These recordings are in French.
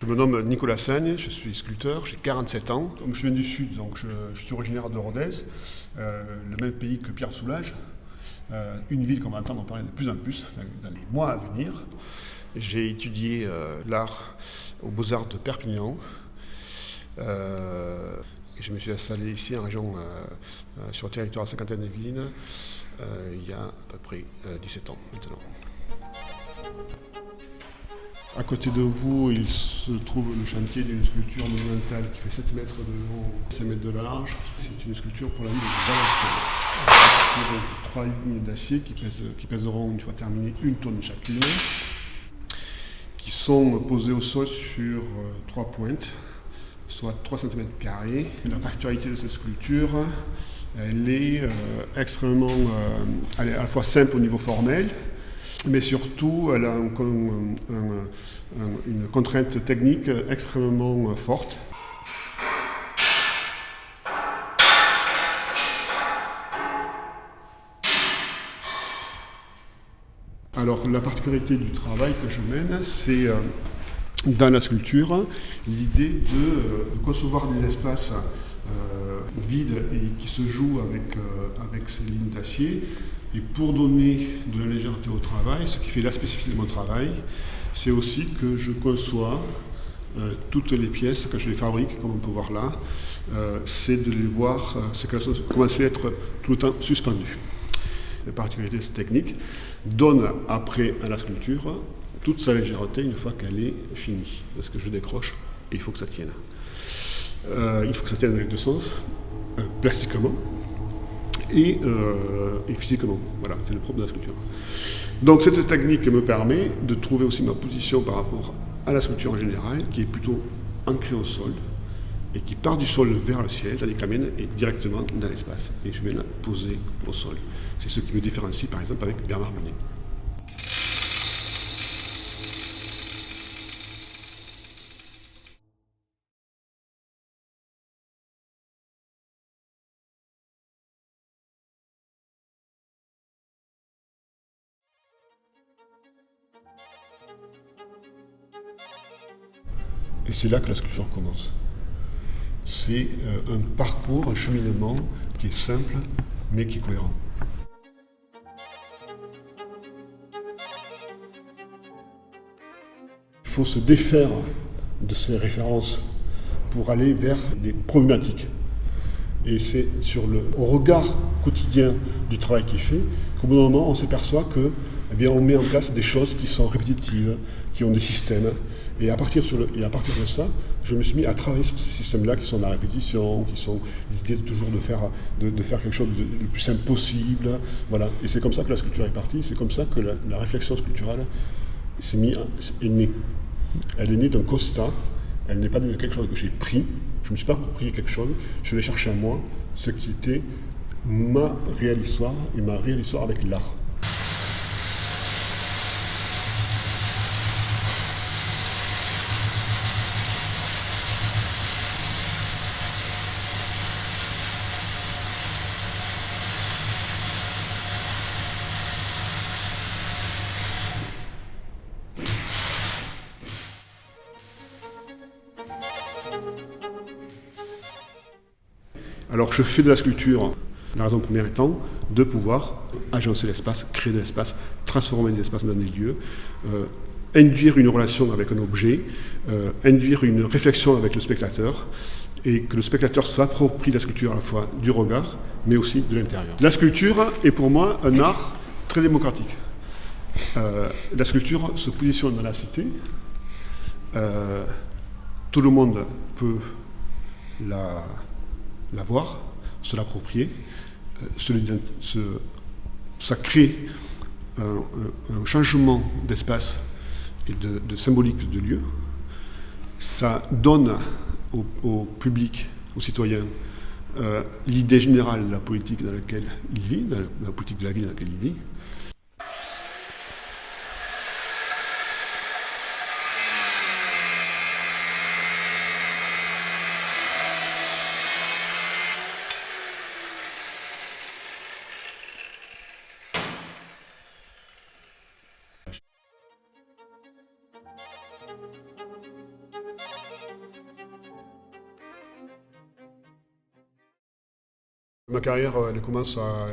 Je me nomme Nicolas Sagne, je suis sculpteur, j'ai 47 ans. Donc, je viens du Sud, donc je suis originaire de Rodez, le même pays que Pierre Soulages, une ville qu'on va entendre parler de plus en plus dans les mois à venir. J'ai étudié l'art aux Beaux-Arts de Perpignan. Et je me suis installé ici en région, sur le territoire de Saint-Quentin-des-Yvelines, il y a à peu près 17 ans maintenant. À côté de vous, il se trouve le chantier d'une sculpture monumentale qui fait 7 mètres de long, 5 mètres de large. C'est une sculpture pour la ville de Valenciennes. Donc 3 lignes d'acier qui pèseront, une fois terminées, 1 tonne chacune, qui sont posées au sol sur 3 pointes, soit 3 cm². La particularité de cette sculpture, elle est extrêmement, elle est à la fois simple au niveau formel, mais surtout elle a une contrainte technique extrêmement forte. Alors la particularité du travail que je mène, c'est dans la sculpture l'idée de concevoir des espaces vides et qui se jouent avec ces lignes d'acier. Et pour donner de la légèreté au travail, ce qui fait la spécificité de mon travail, c'est aussi que je conçois toutes les pièces, quand je les fabrique, comme on peut voir là, c'est de les voir, c'est qu'elles commencent à être tout le temps suspendues. La particularité de cette technique donne après à la sculpture toute sa légèreté une fois qu'elle est finie. Parce que je décroche et il faut que ça tienne. Il faut que ça tienne dans les deux sens, plastiquement et physiquement. Voilà, c'est le propre de la sculpture. Donc cette technique me permet de trouver aussi ma position par rapport à la sculpture en général, qui est plutôt ancrée au sol et qui part du sol vers le ciel, tandis que la mienne est directement dans l'espace. Et je viens la poser au sol. C'est ce qui me différencie par exemple avec Bernard Monet. Et c'est là que la sculpture commence. C'est un parcours, un cheminement qui est simple, mais qui est cohérent. Il faut se défaire de ces références pour aller vers des problématiques. Et c'est sur le regard quotidien du travail qui est fait qu'au bout d'un moment, on s'aperçoit que, on met en place des choses qui sont répétitives, qui ont des systèmes. Et à partir de ça, je me suis mis à travailler sur ces systèmes-là qui sont la répétition, qui sont l'idée de toujours de faire quelque chose de le plus simple possible. Voilà. Et c'est comme ça que la sculpture est partie, c'est comme ça que la réflexion sculpturale est née. Elle est née d'un constat, elle n'est pas née de quelque chose que j'ai pris. Je ne me suis pas approprié quelque chose, je l'ai cherché à moi, ce qui était ma réelle histoire et ma réelle histoire avec l'art. Alors je fais de la sculpture, la raison première étant de pouvoir agencer l'espace, créer de l'espace, transformer des espaces dans des lieux, induire une relation avec un objet, induire une réflexion avec le spectateur, et que le spectateur s'approprie la sculpture à la fois du regard, mais aussi de l'intérieur. La sculpture est pour moi un art très démocratique. La sculpture se positionne dans la cité, tout le monde peut la voir, se l'approprier, ça crée un changement d'espace et de symbolique de lieu. Ça donne au public, aux citoyens, l'idée générale de la politique dans laquelle il vit, de la politique de la ville dans laquelle il vit. Ma carrière, elle commence à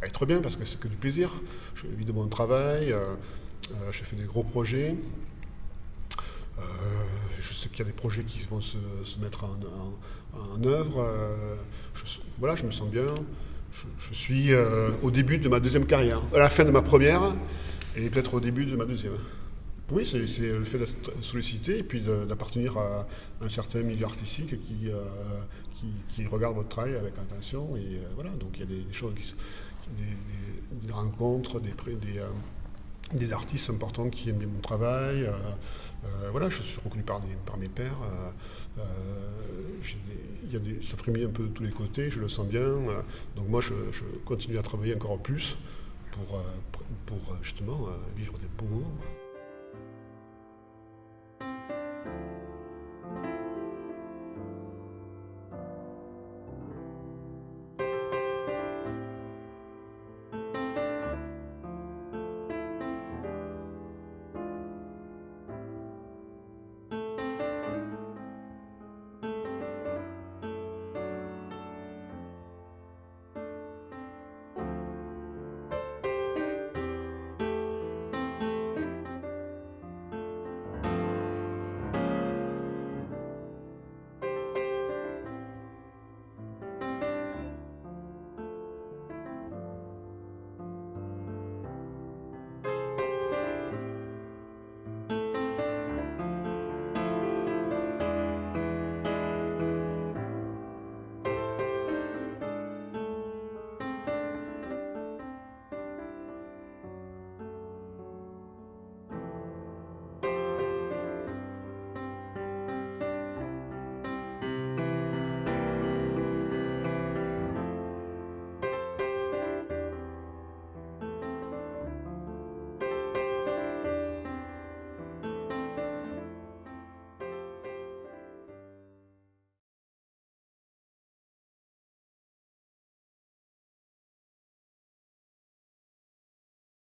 être bien parce que c'est que du plaisir. Je vis de mon travail, je fais des gros projets. Euh, je sais qu'il y a des projets qui vont se mettre en œuvre. Voilà, je me sens bien. Je suis au début de ma deuxième carrière, à la fin de ma première et peut-être au début de ma deuxième. Oui, c'est le fait d'être sollicité et puis d'appartenir à un certain milieu artistique qui regarde votre travail avec attention. Et voilà, donc il y a des choses, des rencontres, des artistes importants qui aiment bien mon travail. Voilà, je suis reconnu par mes pairs. Ça frémit un peu de tous les côtés, je le sens bien. Donc moi, je continue à travailler encore plus pour justement vivre des beaux moments.